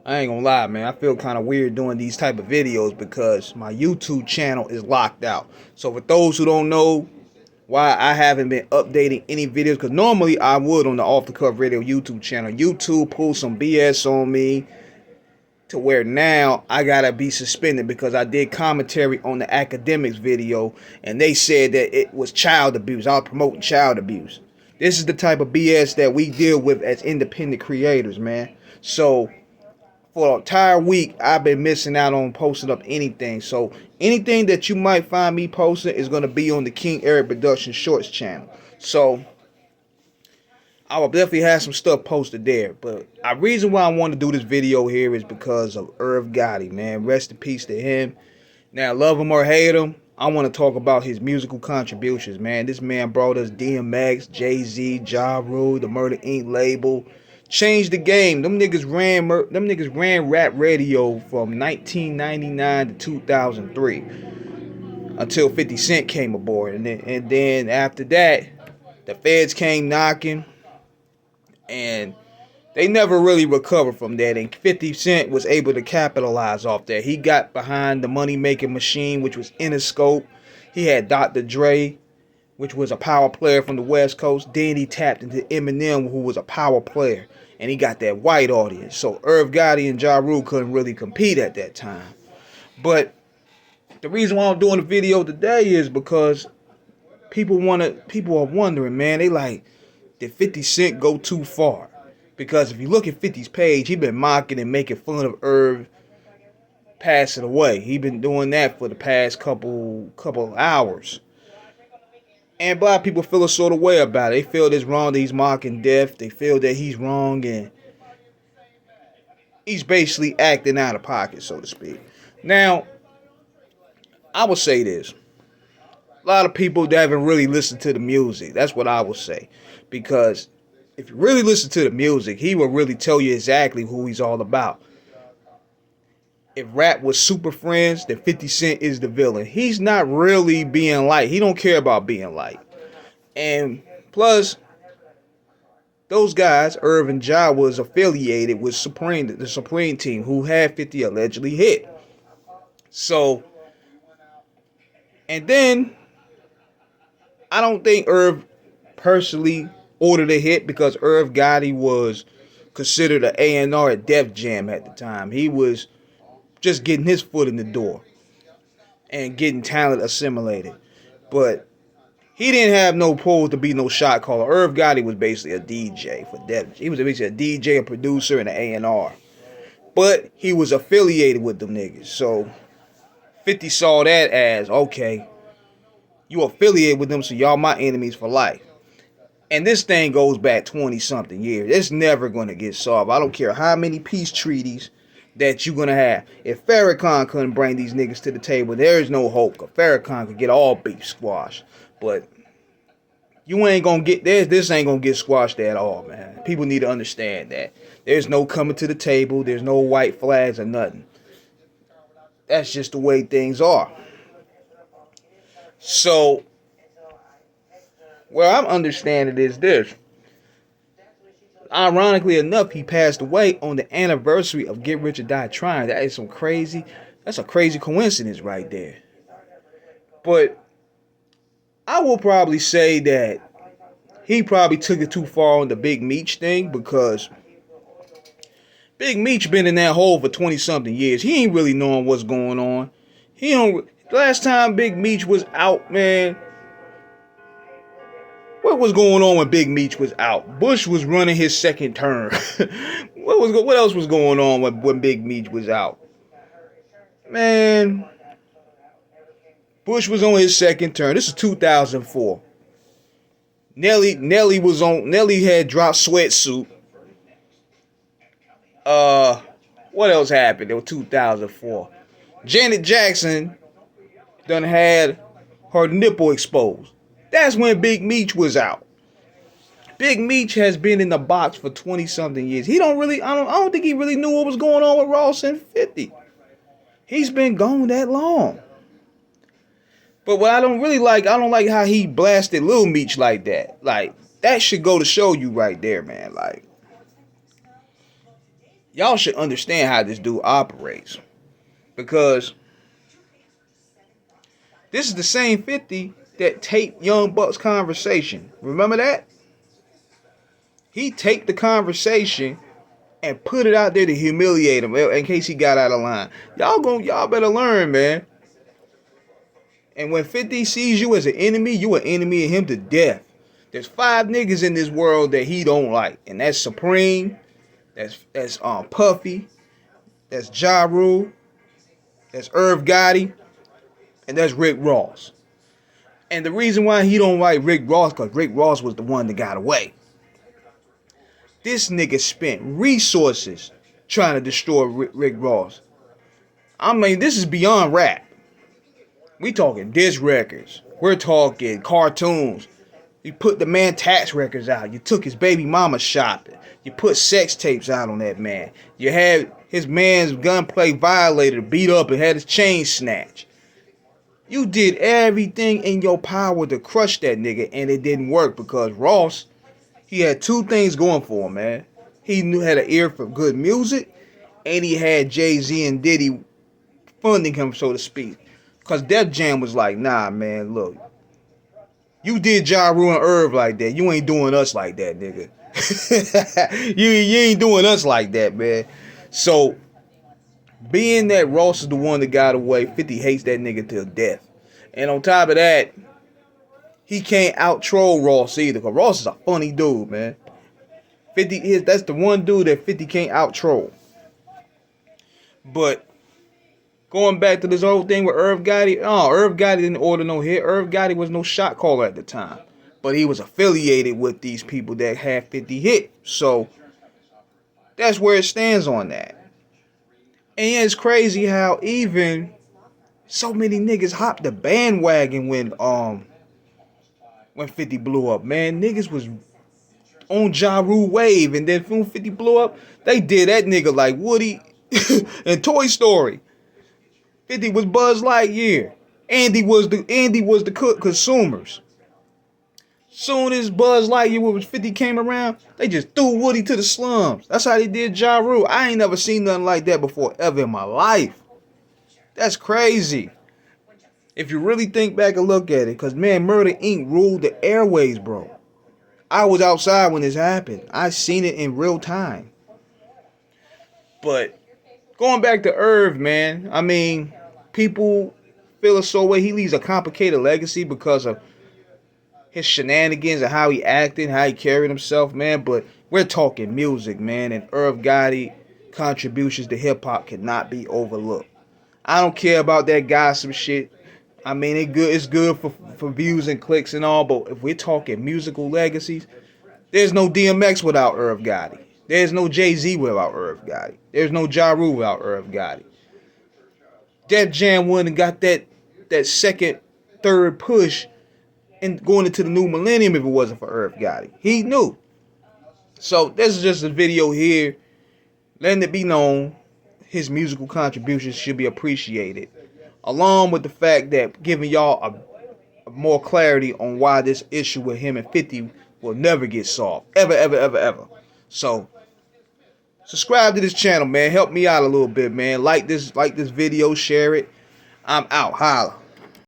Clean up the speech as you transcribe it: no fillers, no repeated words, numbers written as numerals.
I ain't gonna lie, man. I feel kind of weird doing these type of videos because my YouTube channel is locked out. So for those who don't know why I haven't been updating any videos, because normally I would on the Off the Cuff Radio YouTube channel. YouTube pulled some BS on me to where now I gotta be suspended because I did commentary on the academics video and they said that it was child abuse. I was promoting child abuse. This is the type of BS that we deal with as independent creators, man. So for an entire week, I've been missing out on posting up anything. So anything that you might find me posting is going to be on the King Eric Production Shorts channel. So I will definitely have some stuff posted there. But the reason why I want to do this video here is because of Irv Gotti, man. Rest in peace to him. Now, love him or hate him, I want to talk about his musical contributions, man. This man brought us DMX, Jay-Z, Ja Rule, the Murder Inc. label. Changed the game. Them niggas ran rap radio from 1999 to 2003 until 50 Cent came aboard, and then after that, the feds came knocking, and they never really recovered from that. And 50 Cent was able to capitalize off that. He got behind the money making machine, which was Interscope. He had Dr. Dre, which was a power player from the West Coast. Then he tapped into Eminem, who was a power player. And he got that white audience. So Irv Gotti and Ja Rule couldn't really compete at that time. But the reason why I'm doing the video today is because people are wondering, man, they like, did 50 Cent go too far? Because if you look at 50's page, he been mocking and making fun of Irv passing away. He been doing that for the past couple hours. And black people feel a sort of way about it. They feel it's wrong that he's mocking death. They feel that he's wrong and he's basically acting out of pocket, so to speak. Now, I would say this. A lot of people that haven't really listened to the music. That's what I would say. Because if you really listen to the music, he will really tell you exactly who he's all about. If rap was super friends, then 50 Cent is the villain. He's not really being liked. He don't care about being liked. And plus, those guys, Irv and Ja, was affiliated with the Supreme team, who had 50 allegedly hit. So, and then, I don't think Irv personally ordered a hit because Irv Gotti was considered an A&R at Def Jam at the time. He was just getting his foot in the door and getting talent assimilated. But he didn't have no pull to be no shot caller. Irv Gotti was basically a DJ for Def. He was basically a DJ, a producer, and an A&R. But he was affiliated with them niggas. So 50 saw that as, okay, you affiliate with them, so y'all my enemies for life. And this thing goes back 20-something years. It's never going to get solved. I don't care how many peace treaties that you're going to have. If Farrakhan couldn't bring these niggas to the table, there is no hope. Farrakhan could get all beef squashed. But you ain't going to get this. This ain't going to get squashed at all, man. People need to understand that. There's no coming to the table. There's no white flags or nothing. That's just the way things are. So, where I'm understanding is this. Ironically enough, he passed away on the anniversary of Get Rich or Die Trying. That's a crazy coincidence right there. But I will probably say that he probably took it too far on the Big Meech thing, because Big Meech been in that hole for 20-something years. He ain't really knowing what's going on. Last time Big Meech was out, man, what was going on when Big Meech was out? Bush was running his second term. What else was going on when Big Meech was out? Man, Bush was on his second term. This is 2004. Nelly had dropped Sweatsuit. What else happened? It was 2004. Janet Jackson done had her nipple exposed. That's when Big Meech was out. Big Meech has been in the box for 20-something years. I don't think he really knew what was going on with Ross and 50. He's been gone that long. But what I don't like how he blasted Lil Meech like that. Like, that should go to show you right there, man. Like, y'all should understand how this dude operates. Because this is the same 50 that taped Young Buck's conversation. Remember that? He taped the conversation and put it out there to humiliate him in case he got out of line. Y'all better learn, man. And when 50 sees you as an enemy, you an enemy of him to death. There's 5 niggas in this world that he don't like, and that's Supreme, that's Puffy, that's Ja Rule, that's Irv Gotti, and that's Rick Ross. And the reason why he don't like Rick Ross, because Rick Ross was the one that got away. This nigga spent resources trying to destroy Rick Ross. I mean, this is beyond rap. We talking disc records. We're talking cartoons. You put the man tax records out. You took his baby mama shopping. You put sex tapes out on that man. You had his man's gunplay violator beat up and had his chain snatched. You did everything in your power to crush that nigga, and it didn't work because Ross, he had 2 things going for him, man. He had an ear for good music, and he had Jay-Z and Diddy funding him, so to speak. Because Def Jam was like, nah, man, look. You did Ja Rule and Irv like that. You ain't doing us like that, nigga. you ain't doing us like that, man. So, being that Ross is the one that got away, 50 hates that nigga to death. And on top of that, he can't out-troll Ross either. Because Ross is a funny dude, man. 50 that's the one dude that 50 can't out-troll. But going back to this whole thing with Irv Gotti, Irv Gotti didn't order no hit. Irv Gotti was no shot caller at the time. But he was affiliated with these people that had 50 hit. So, that's where it stands on that. And it's crazy how even so many niggas hopped the bandwagon when 50 blew up. Man, niggas was on Ja Rule wave, and then when 50 blew up, they did that nigga like Woody in Toy Story. 50 was Buzz Lightyear. Andy was the consumers. Soon as Buzz Lightyear with 50 came around, they just threw Woody to the slums. That's how they did Ja Rule. I ain't never seen nothing like that before ever in my life. That's crazy. If you really think back and look at it, because man, Murder Inc. ruled the airways, bro. I was outside when this happened. I seen it in real time. But going back to Irv, man, I mean, people feel a so way. He leaves a complicated legacy because of his shenanigans and how he acted, how he carried himself, man. But we're talking music, man, and Irv Gotti contributions to hip hop cannot be overlooked. I don't care about that gossip shit. I mean, it's good for views and clicks and all, but if we're talking musical legacies, there's no DMX without Irv Gotti. There's no Jay-Z without Irv Gotti. There's no Ja Rule without Irv Gotti. Def Jam wouldn't have got that second, third push and going into the new millennium if it wasn't for Irv Gotti. He knew. So this is just a video here letting it be known his musical contributions should be appreciated, along with the fact that giving y'all a more clarity on why this issue with him and 50 will never get solved. Ever. So subscribe to this channel, man. Help me out a little bit, man. Like this video, share it. I'm out. Holla.